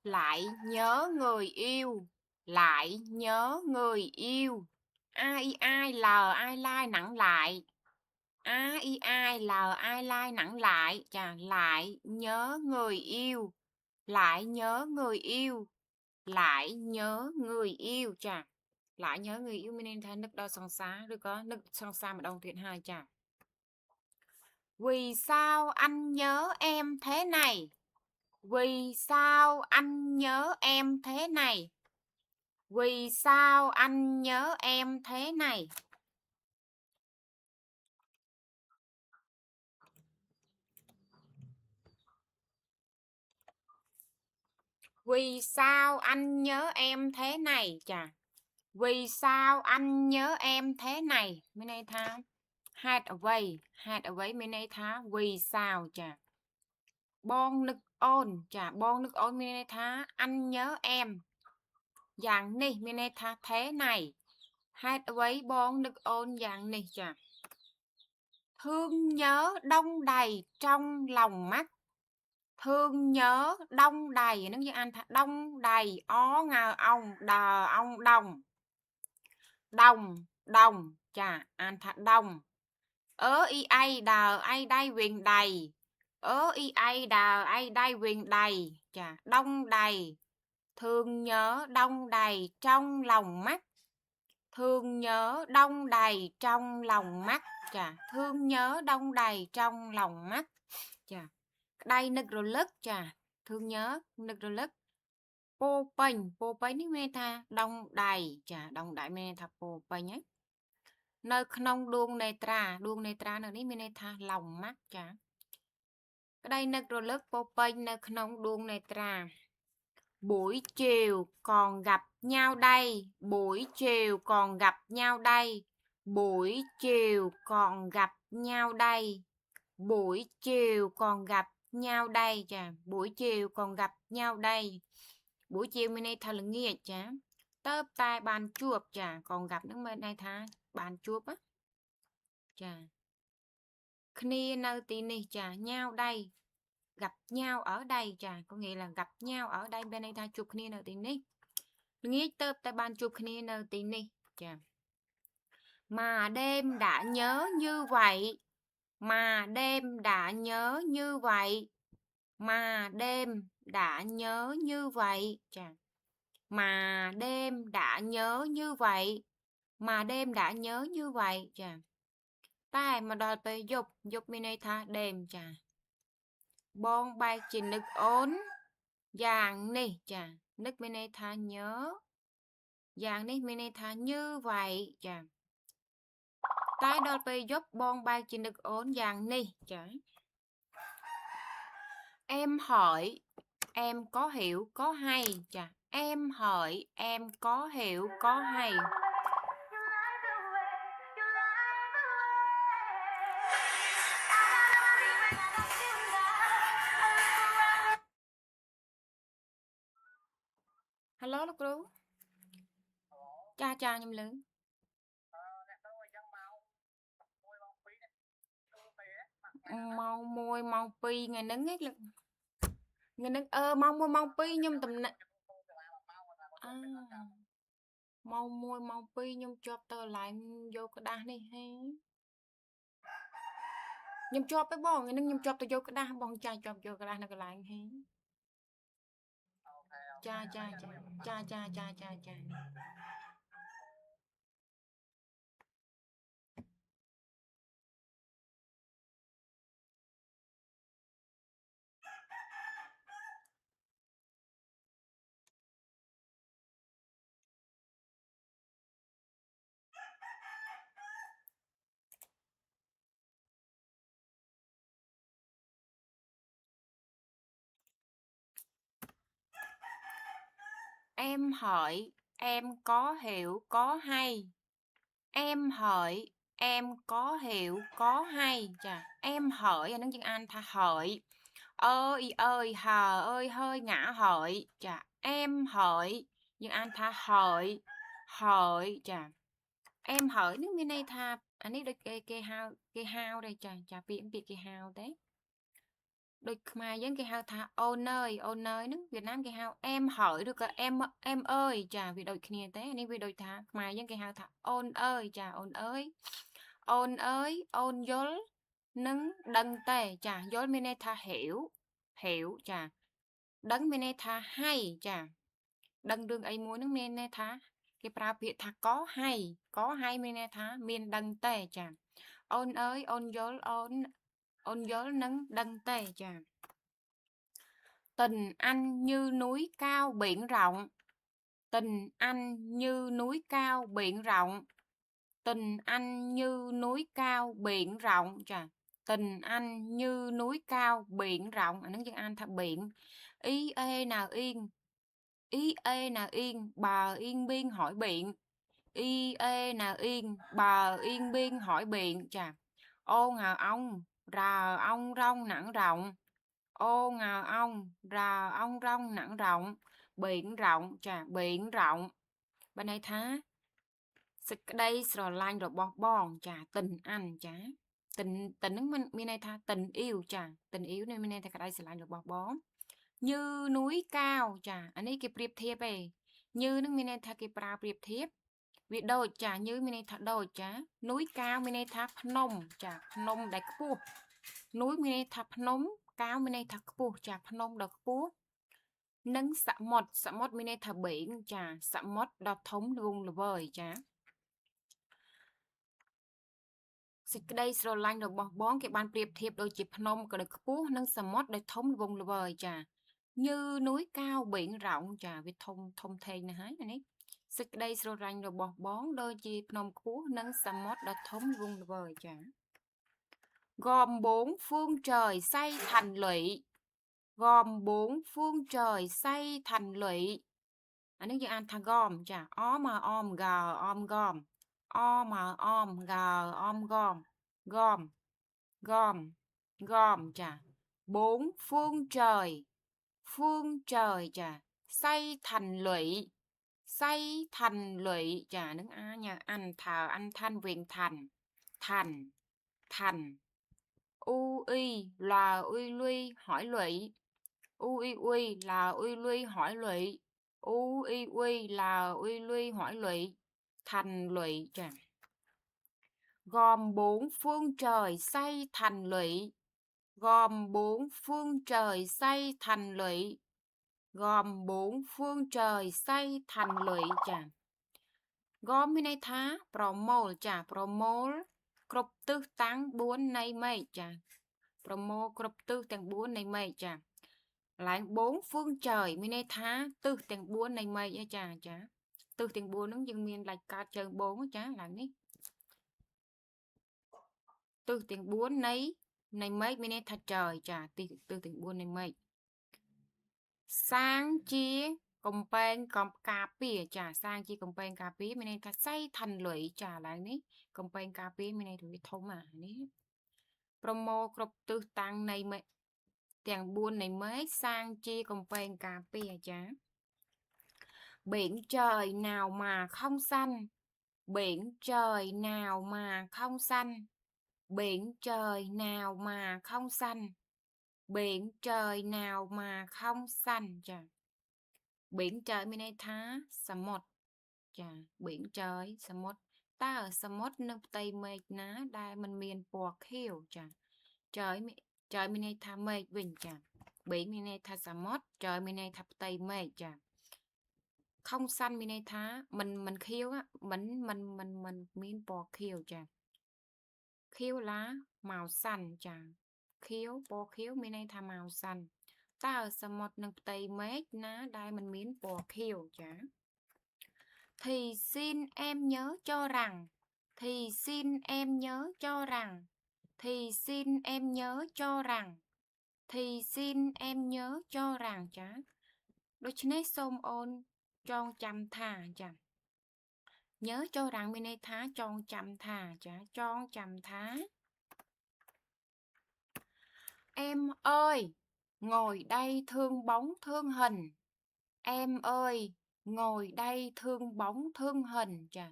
lại nhớ người yêu, lại nhớ người yêu. A I ai L ai lai nặng lại. A I ai L ai lai nặng lại. Chà, lại nhớ người yêu, lại nhớ người yêu, lại nhớ người yêu. Chà, lại nhớ người yêu mình nên thấy nước đo song xá được có nước song xa mà đông tuyệt hai. Chà, vì sao anh nhớ em thế này? Vì sao anh nhớ em thế này? Vì sao anh nhớ em thế này? Vì sao anh nhớ em thế này? Chà, vì sao anh nhớ em thế này? Bên này tha head away bên này tha vì sao. Chà, bon nức ôn. Chà, bon nức ôn bên này tha anh nhớ em dạng này bên này tha thế này. Head away bon nức ôn dạng này. Chà, thương nhớ đông đầy trong lòng mắt. Thương nhớ đông đầy nó như anh đông đầy ó ngờ ông đờ ông đồng đồng. Chà, anh thật đồng. I ai đờ ai đây quyền đầy. I ai đờ ai đây quyền đầy. Chà, đông đầy. Thương nhớ đông đầy trong lòng mắt. Thương nhớ đông đầy trong lòng mắt. Chà, thương nhớ đông đầy trong lòng mắt. Chà, đây nực rồi lức. Chà, thương nhớ nực rồi lức. Pô bênh ní mê tha đông đầy. Chà, đông đầy mê tha pô bênh nhé. Nơi không đuông nê tra nơi ní mê tha lòng mắt. Chà, cái đây nực rồi lức pô bênh nơi không đuông nê tra. Buổi chiều còn gặp nhau đây. Buổi chiều còn gặp nhau đây. Buổi chiều còn gặp nhau đây. Buổi chiều còn gặp nhau đây. Chà, buổi chiều còn gặp nhau đây. Buổi chiều mình này thật là nghe. Chà, tớp tai bàn chuột. Chà, còn gặp những bên này tha bàn chuột á. Chà, khnia nơi tí này. Chà, nhau đây, gặp nhau ở đây. Chà, có nghĩa là gặp nhau ở đây. Bên này tha chụp khnia nơi tí này. Nghĩa tớp tai bàn chụp khnia nơi tí này. Chà, mà đêm đã nhớ như vậy. Mà đêm đã nhớ như vậy. Mà đêm đã nhớ như vậy. Chà, mà đêm đã nhớ như vậy. Mà đêm đã nhớ như vậy. Chà, tai mà đòi tới dục mình này tha đêm. Chà, bon bay chỉ nực ốn dạng này. Chà, nực mình này tha nhớ dạng này mình này tha như vậy. Chà, tai đòi tới dục bon bay chỉ nực ốn dạng này. Chà, em hỏi em có hiểu có hay. Chà, em hỏi em có hiểu có hay. Hello lúc cô. Cha nhầm lớn. Mau môi mau pi ngày nắng hết lực. Ngày nắng mau môi mau pi nhưng tầm này. Mau môi mau pi nhưng cho tờ lại vô cái đá này hay. Nhưng cho cái bò ngày nắng nhưng cho tờ vô cái đá bong cha cho vô cái đá này cái lại hay. Cha. Em hỏi em có hiểu có hay. Em hỏi em có hiểu có hay. Chà, em hỏi nó chừng anh tha hỏi. Ơi hờ ơi hơi ngã hỏi. Chà, em hỏi nhưng anh tha hỏi. Chà, em hỏi nước bên đây tha anh ấy được kê hao đây. Chà, biển bị kê hao đấy. đôi mai dân cái hao thà ôn ơi nước Việt Nam cái hao em hỏi được em ơi chà vì đôi kia thế nên vì đôi thà mai dân cái hao thà ôn ơi chà ôn dối nâng đăng tề chà dối mê tha hiểu chà đấng mê tha hay chà đấng đương ấy muốn nâng mê tha cái pra biệt tha có hay mê tha miền đăng tề chà ôn ơi ôn dối nâng đăng tề chà tình anh như núi cao biển rộng tình anh như núi cao biển rộng tình anh như núi cao biển rộng chà tình anh như núi cao biển rộng anh nói chữ anh thật biển ý ê nào yên bờ yên biên hỏi biển y ê nào yên bờ yên biên hỏi biển chà ô ngào ông rờ ông rong nặng rộng ô ngào ông rờ ông rong nặng rộng biển rộng chà biển rộng bên đây thá đây rồi lanh rồi bon chà tình anh chà tình tình mình này tha tình yêu chà tình yêu nên mình này tha đây sẽ lanh rồi bón như núi cao chà anh ấy cái priệp thiếp ấy như nước mình này tha cái pra priệp thiếp việc đôi chà như mình này tha đôi chà núi cao mình này tha phnom chà phnom đại cpu núi mình này tha phnom cao mình này tha cpu chà phnom đại cpu nâng sạ mót mình này tha biển chà sạ mót đọt thống vùng là vời chà Xịt đây rồi lanh rồi bón cái ban priệp thiệp đôi chịp phnom có được phú nâng sầm mót để thống vùng là vời chà như núi cao biển rộng chà vì thông thề này hái này xịt đây rồi lanh rồi bón đôi chịp phnom phú nâng sầm mót để thống vùng là vời chà gom bốn phương trời xây thành lũy gom bốn phương trời xây thành lũy anh nói như anh thà gom chà mà gờ gom mà gờ gom gom gom chà bốn phương trời chà xây thành lũy chà nước a nhà anh thờ anh thanh quyền thành u y là uy luy hỏi lũy u y uy là uy luy hỏi lũy u y uy là uy luy hỏi lũy thành lũy chà gom bốn phương trời xây thành lũy gom bốn phương trời xây thành lũy gom bốn phương trời xây thành lũy chà gom bên này thá promol chà promol cướp tư tăng bốn này mây chà promol cướp tư tăng bốn này mây chà lại bốn phương trời bên này thá tư tăng bốn này mây chà tư tăng bốn nó dừng miền lại cả trời bốn chà là ní tư tiếng bốn này mấy mình thật trời chà tư tiếng bốn này mấy sang chia công pen công cà phê chà sang chia công pen cà phê mình thật xây thành lũy chà lại ní công pen cà phê mình thử thông mà ní promo cướp tư tăng này mấy tiền buôn này mấy sang chia công pen cà phê chà biển trời nào mà không xanh biển trời nào mà không xanh biển trời nào mà không xanh biển trời nào mà không xanh chà biển trời mình này thá sầm một chà biển trời sầm một ta ở sầm một nước tây mây ná đai mình miền bò khiêu chà trời mình này thá mây bình chà biển mình này thá sầm một trời mình này thá tây mây chà không xanh mình này thá mình khiêu á mình miền bò khiêu chà khiêu lá màu xanh chà khiếu bò khiếu mình này tham màu xanh ta ở sầm một nâng tây mét ná đai mình miến bò khiếu chả thì xin em nhớ cho rằng thì xin em nhớ cho rằng thì xin em nhớ cho rằng thì xin em nhớ cho rằng chả đôi chân xôm ôn trong chăm thà chả nhớ cho rằng mình này thá trong chăm thà chả trong chăm thá em ơi ngồi đây thương bóng thương hình em ơi ngồi đây thương bóng thương hình chà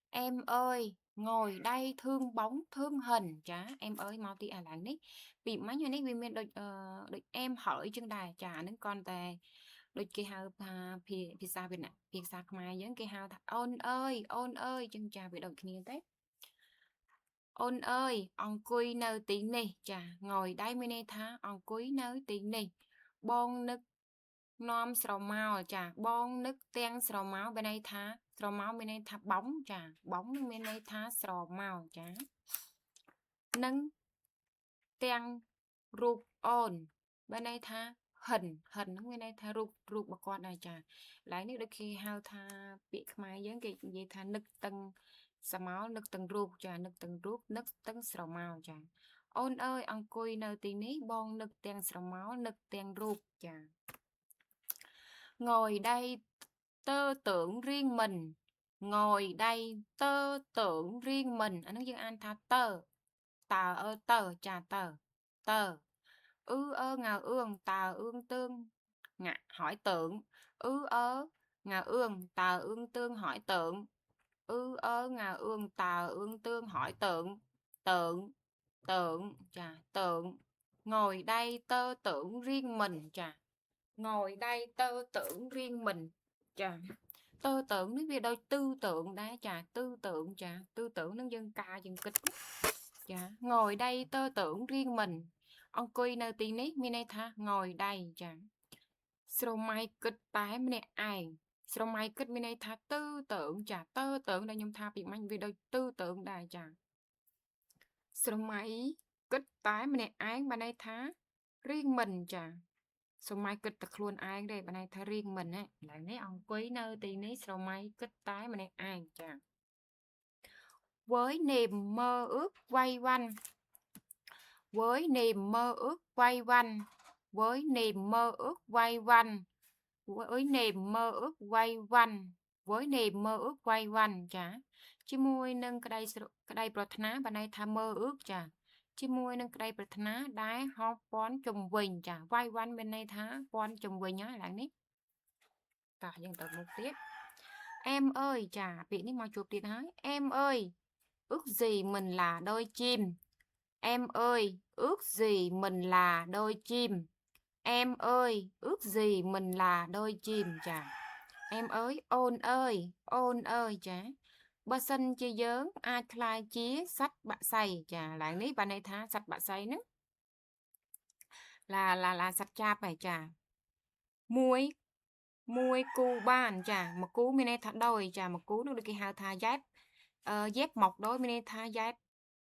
em ơi ngồi đây thương bóng thương hình chả em ơi mau tí à lạng ní bị mấy như này vì mình đôi em hỏi chân đài chả nên con tè đôi kia hao pizza Việt Nam pizza Khmer giống kia hao ôn ơi chân chà bị đôi kia tết ôn ơi ông cùi nơi tiếng này chà ngồi đây mới này tha ông cùi nơi tiếng này bon nức nom sầu màu chà bon nức ten sầu máu bên đây tha sầu máu bên đây tha bóng chà bóng bên đây tha sầu màu chà nâng ten ruột ôn bên đây tha hình hình bên đây tha ruột ruột bạc quan này chà lại nếu đôi khi hao tha bị mai giống cái gì tha nức tân sầu máu nức tân ruột chà nức tân ruột nức tân sầu màu chà ôn ơi ông cùi nơi tiếng ní bon nức ten sầu máu nức ten ruột chà ngồi đây tơ tưởng riêng mình ngồi đây tơ tưởng riêng mình anh nói dân an tha tơ tờ ơ tờ trà tờ tờ ơ ngà ương tờ ương tương ngạ hỏi tượng ơ ngà ương tờ ương tương hỏi tượng ơ ngà ương tờ ương tương hỏi tượng tượng tượng trà tượng ngồi đây tơ tưởng riêng mình trà ngồi đây tơ tưởng riêng mình chà tơ tưởng nó về đôi tư tượng đã chà tư tượng chà tư tưởng nó dân ca dân kịch chà ngồi đây tơ tưởng riêng mình ông cùi nơi tí nít mi này tha ngồi đây chà sromai kịch tái mi này ai sromai kịch mi này tha tư tưởng chà tơ tưởng đây nhung tha bị mạnh vì đôi tư tưởng đài chà sromai kịch tái mi này ai mà này tha riêng mình chà số mai kịch tập luôn ai đây bạn này thay riêng mình ấy lại lấy ông quý nơi tí ní số mai kịch tái mà này ai chàng với niềm mơ ước quay quanh với niềm mơ ước quay quanh với niềm mơ ước quay quanh với niềm mơ ước quay quanh với niềm mơ ước quay quanh chả chứ môi nâng cái đây protna bạn này tham mơ ước chả chứ môi nâng cái đây protna đái hop bón trùng quỳnh chả quay quanh bên đây thá bón trùng quỳnh nhá lại nít cả dân tộc một tiếp em ơi chả bị ní mà chụp điện hái em ơi ước gì mình là đôi chim em ơi ước gì mình là đôi chim em ơi ước gì mình là đôi chim chà em ơi ôn ơi chà bơ xanh chơi giớn ai khai chia sách bạ say chà lại ní bà này tha sách bạ say nữa là sách cha phải chà muối muối cu ban chà mà cú mình thật đôi chà mà cú nó được cái hào tha dép dép mọc đôi mình tha dép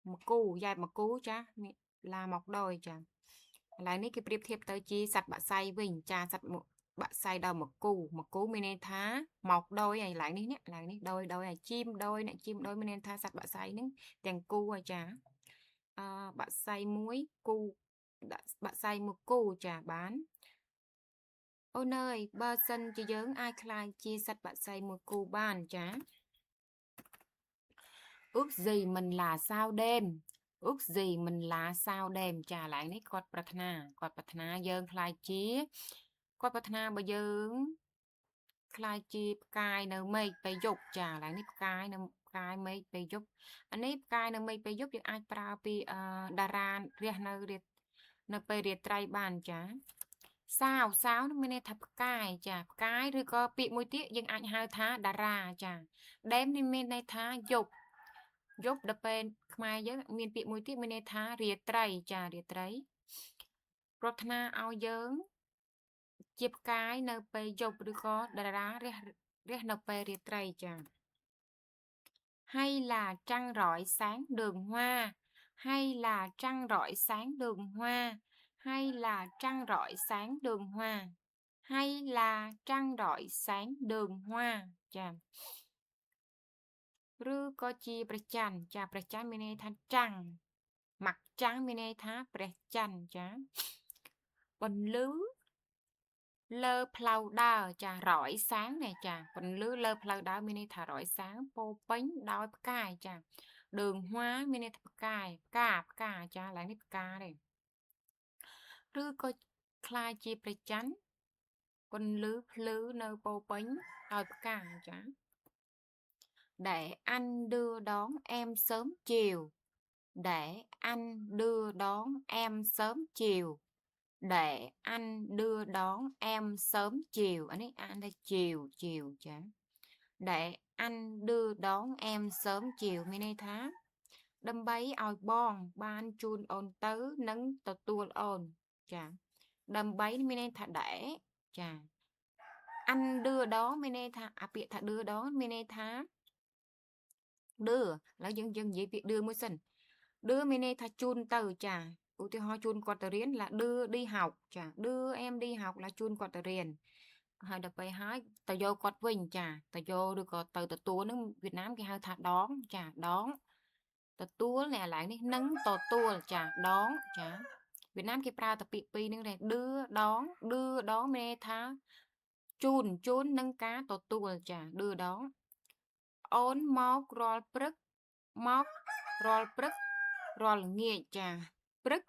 mà cú chà là mọc đôi chà lại ní cái priệp thiệp tới chi sạch bạ say vinh trà sạch một bạ say đầu một cú mình nên thá mọc đôi này lại ní nè lại ní đôi đôi này chim đôi mình nên tha sạch bạ say ní tiền cu rồi trà bạ say muối cu bạ say một cu trà bán ôi nơi bơ sân chỉ dớn ai khai chia sạch bạ say một cu bàn trà ước gì mình là sao đêm ước gì mình là sao đêm trả lại ní quạt pratna dương khai chia quạt pratna bây giờ khai chia cài nở mây bay dục trả lại ní cài mây bay dục anh ấy cài nở mây bay dục thì ai pra pi đara riêng nở bay riêng trai bàn chả sao nó mới nên thập cài chả cái rồi có bị môi tiết nhưng anh hai thá đara chả đêm đi men đây thá dục giúp đập bên mai với miền bị mũi tiết miền tha rìa trai trà rìa trai protna ao dớn chip cái nơi pe dục được có đá rìa nơi pe rìa trai trà hay là trăng rọi sáng đường hoa hay là trăng rọi sáng đường hoa hay là trăng rọi sáng đường hoa hay là trăng rọi sáng đường hoa chà rư có chiประจันมีในทันจังหมักจังมีในท่าประจันจ้าบนลื้อlơ phlau đào chà rọi sáng này chà bần lư lơ phlau đào mini thả rọi sáng po bánh đói cài chà đường hoa mini cài cà chà lại nít cà này rư có khai chiประจันbần lư nơ po bánh đói cài chà để anh đưa đón em sớm chiều, để anh đưa đón em sớm chiều, để anh đưa đón em sớm chiều. Anh ấy anh đây chiều chiều chả, để anh đưa đón em sớm chiều mình đây thá đâm bấy ao bon ban chun ôn tứ nâng tờ tuôn ôn chả đâm bấy mình đây thả để chả anh đưa đó mình đây thả à bị thả đưa đó mình đây thá đưa là dân dễ bị đưa mới sinh đưa mình đây thả chun từ chả ưu tiên ho chun quạt tờ riến là đưa đi học chả đưa em đi học là chun quạt tờ riền hai đập bay hai tờ vô quạt vinh chả tờ vô được có tờ tờ tua nước Việt Nam cái hai thả đón chả đón tờ tua này lại đi nâng tờ tua chả đón chả Việt Nam cái pra tập bị piนึง này đưa đón mê thá chun chun nâng cá tờ tua chả đưa đón ôn móc roll prức móc roll prức roll nghề chả prức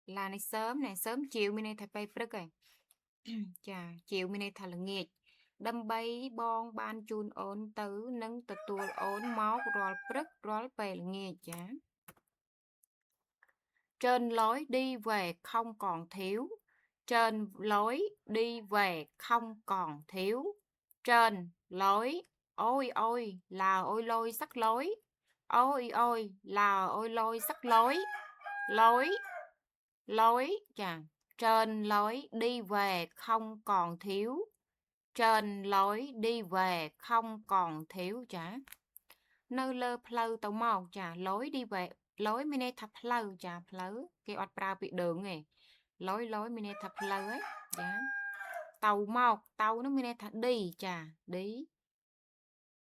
là này sớm chiều mình này thật bay prức rồi chà chiều mình này thật là nghề đâm bay bon ban chun ôn tứ nâng tờ tua ôn móc roll prức roll bay là nghề chả trên lối đi về không còn thiếu, trên lối đi về không còn thiếu, trên lối ôi ôi là ôi lôi sắc lối, ôi ôi là ôi lôi sắc lối, lối lối chà trên lối đi về không còn thiếu, trên lối đi về không còn thiếu chả nơi lơ pleu tàu màu chả lối đi về lối mình đây thập pleu chả pleu cái ọt prao bị đường này lối mình đây thập pleu ấy dạ tàu mọc tàu nó mình đây thả đi chả đi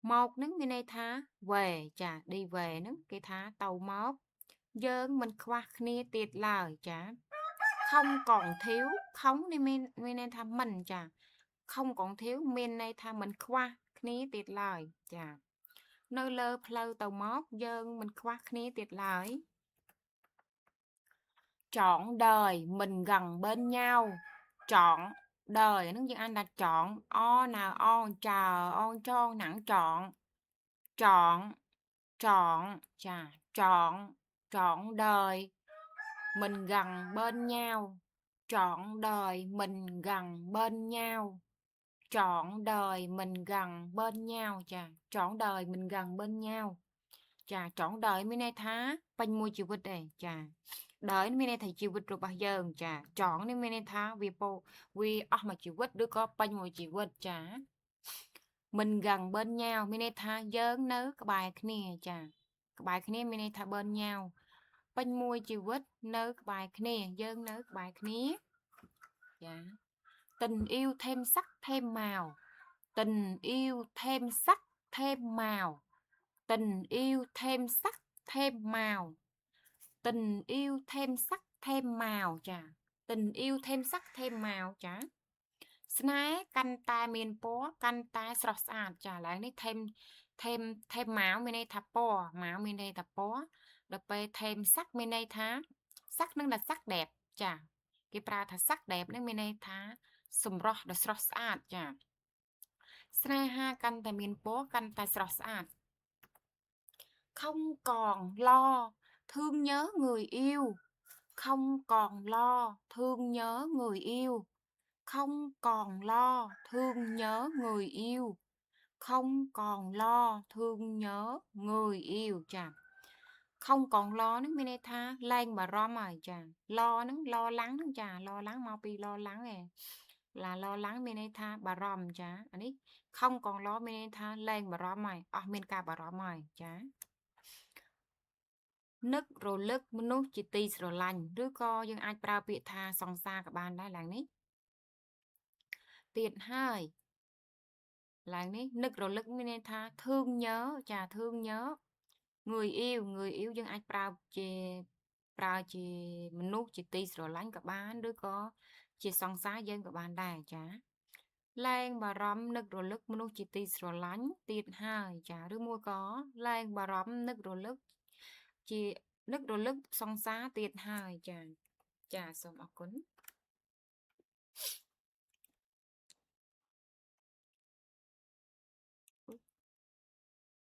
một nước mình đây thả về chả đi về nước cái thả tàu mọc dơn mình khoa khnia tiệt lời chả không còn thiếu không đi mình đây thả mình chả không còn thiếu mình đây thả mình khoa khnia tiệt lời chả nơi lơ pleu tàu móc dơn mình khoác khía tiệt lại trọn đời mình gần bên nhau trọn đời nó như anh đã chọn o nào on chờ on cho nặng trọn trọn trọn chà trọn trọn đời mình gần bên nhau trọn đời mình gần bên nhau trọn đời mình gần bên nhau chà trọn đời mình gần bên nhau chà trọn đời mới nay thá banh môi chịu vịt đây chà đời mới nay thầy chịu vịt rồi bao giờ chà trọn nên mới nay thá vì po vì mà chịu vịt đứa có banh môi chịu vịt chà mình gần bên nhau mới nay thá dớn nớ cái bài kia nè chà cái bài kia mới nay thá bên nhau banh môi chịu vịt nớ cái bài kia nè dớn nớ cái bài kia chà tình yêu thêm sắc thêm màu tình yêu thêm sắc thêm màu tình yêu thêm sắc thêm màu tình yêu thêm sắc thêm màu chả tình yêu thêm sắc thêm màu chả sná canh ta miền bó canh ta sọt sạt chả lạiនេះthêm màu bên đây thà bó màu bên đây thà bó đậpไปthêm sắc bên đây thá sắcนึงlà sắc đẹp chả cái pra thà sắc đẹpนึงbên đây thá sum roh là sọt sạt chả sná ha canh ta miền bó canh ta sọt sạt không còn lo thương nhớ người yêu không còn lo thương nhớ người yêu không còn lo thương nhớ người yêu không còn lo thương nhớ người yêu chà không còn lo nó mới tha lên mà rom rồi chà lo nó lo lắng nó chà lo lắng mau pi lo lắng này là lo lắng mình tha bà rom chà anh ấy không còn lo mình tha lên mà rom rồi mình cả bà rom rồi chàนึกระลึกมนุษย์จิตติស្រឡាញ់ឬក៏យើងអាចប្រើពាក្យថាសង្សារក៏បានដែរឡើងនេះទៀតហើយឡើងនេះនឹករលឹកមានន័យថា thương nhớ ចា thương nhớ người yêu យើងអាចប្រើជាមនុស្សជាទីស្រឡាញ់ក៏បានឬក៏ជាសង្សារយើងក៏បានដែរចាលែងបារម្ភនឹករលឹកមនុស្សជាទីស្រឡាញ់ទៀតហើយចាឬមួយក៏លែងបារម្ភនឹករលឹកជានឹករលឹកសង្សារទៀតហើយចាសូមអរគុណ